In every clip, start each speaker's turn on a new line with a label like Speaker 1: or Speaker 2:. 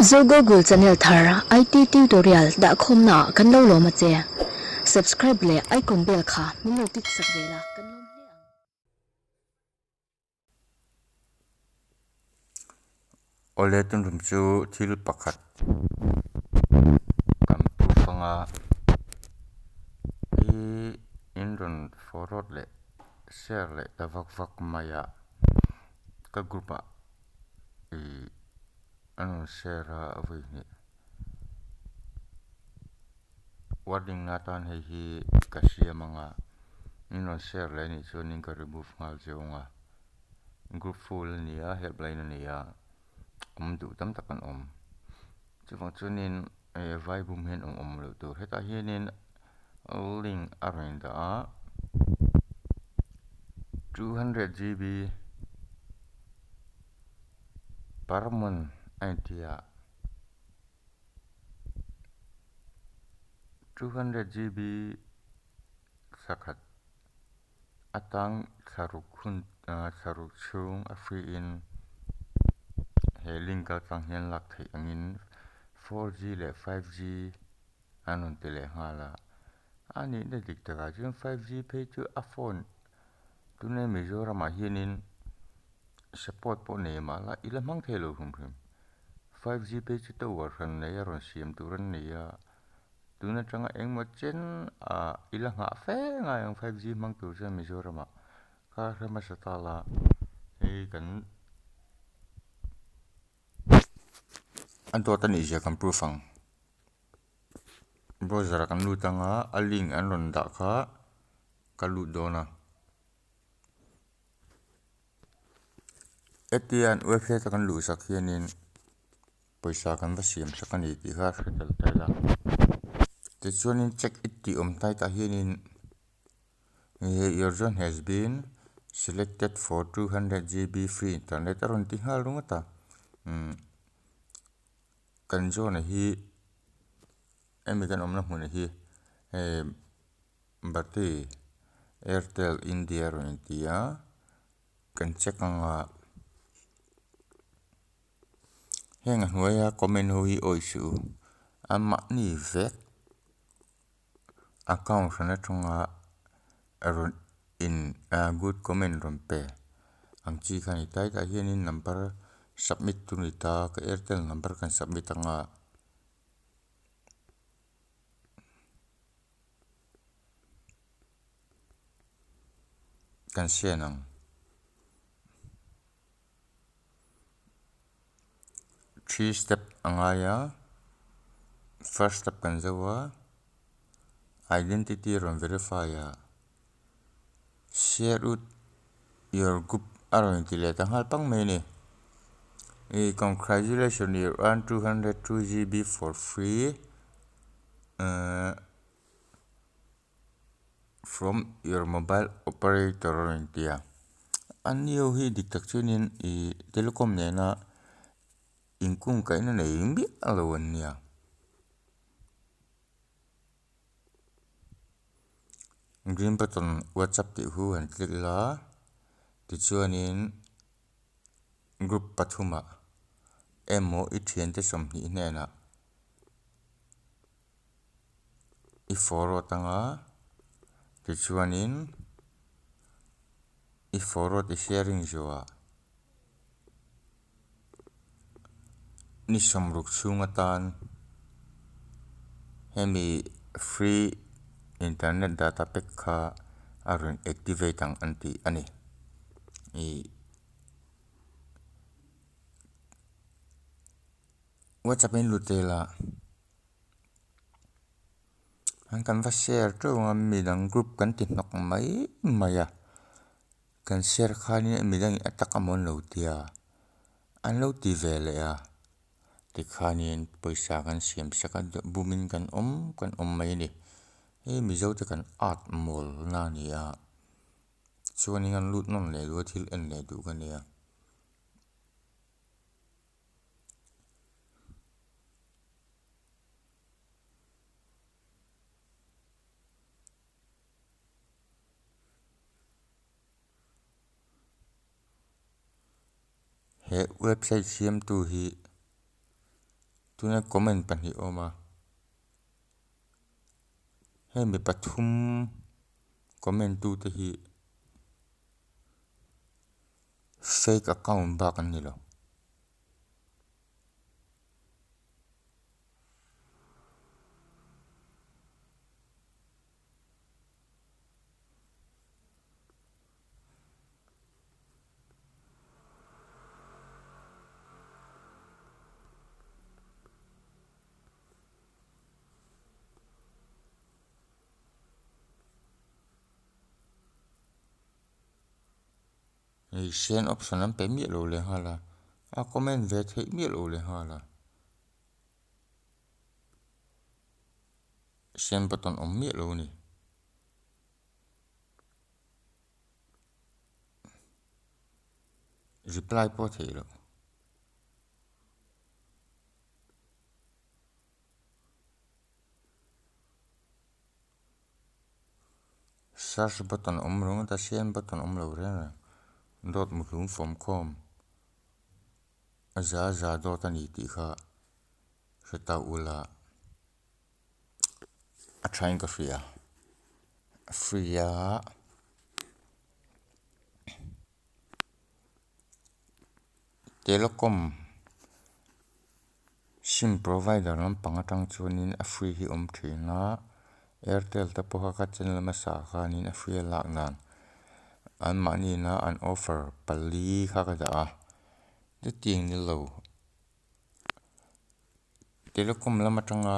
Speaker 1: Zo Google channel thar IT tutorial da khomna kan lo lo ma che subscribe le icon bell kha mino tik sak vela kan lom hle ang
Speaker 2: Oletun rumchu thil pakhat kam pu fanga I inron forot le share le davak vak maya ka grupa I anu share avui ni wording natan hi kasia manga inron share le ni so ning ka remove ngal jeunga group full ni a helpline ni a du tam takan chufang chunin vai bum hen lo tur heta hianin link arenda a 200 GB per month idea 200 GB sakat atang saruk chung a free in he link ka tang hian lak thei angin 4G le 5G anon tele hala ani ne dik taka chung 5G pe chu a phone tune Mizoram a hianin support po ne mala ila mang thelo hum 5G pe chu to war khan ne ron siam turan ne ya tuna changa engmo chen ila nga fe nga yang 5G mang tu sa Mizoram ka rama satala kan anto tan ija kan proof ang browser kan lutanga a link an ron da kha kalut dona etian website kan lu sakhianin paisa kan va siam sakani ti kha khretal tala te chuanin check it ti tai ta hianin your zone has been selected for 200 GB free internet aron ti hal runga ta kan zone hi emigan omna mun hi bati Airtel India ron tia kan check anga henga hnuaia comment ho hi oisu amma ni vek account sana chunga aron in a good comment ron pe ang chi khani tai ta hianin number submit tu ni ta ka Airtel number kan submit anga kan sianang 3 step angaya first step kan zawa identity ron verify share ut your group aron tile ta hal pang me ni congratulations you earn 202 GB for free from your mobile operator ron tia anio hi diktak chunin telecom ne na ingkung kaina nei imbi alawan nia green button WhatsApp ti hu han click la ti chuanin group pathuma emo I thian te som ni ne na I forward tanga ti chuanin I forward I sharing joa ni somruk chunga tan hemi free internet data pack kha aron activate ang anti ani WhatsApp in lutela ang kan va share to mi dang group kan ti nok mai maya kan share khani mi dang attack amon lo tia an lo ti vele ti khanin paisa kan siam saka bumin kan mai ni mi zo te kan art mol na ni chuanin an lut non le lo thil en le du kan ya he website siam tu hi tuna comment pahnih oma hei mi pathum comment tu te hi fake account ba kan ni lo send option an pe mi lo le hala a comment ve the mi lo le hala send button om mi lo ni reply po the lo search button om rong ta send button om lo re na dot mu hlum form com za dot ani ti kha heta ula a trying ka free telecom sim provider lam pangatang chuanin a free hi om thina airtel te poha ka channel ma sa khanin a free lak nan an mani na an offer pali kha ka da ti ting ni lo telecom lama tanga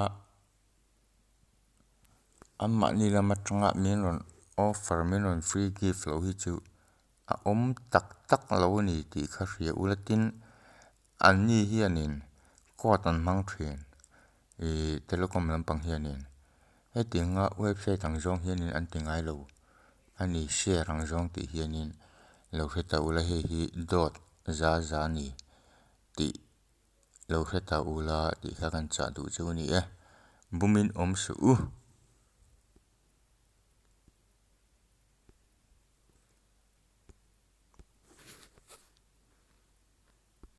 Speaker 2: an mani lama tanga min offer min free gift lo hi chu a om tak lo ni ti kha ria ulatin an ni hianin kot an mang thin telecom lampang hianin he tinga website ang zong hianin an tingai lo ani share ang zong ti hianin lo heta ula he hi dot za ni ti lo heta ula ti kha kan cha du chu ni bumin om su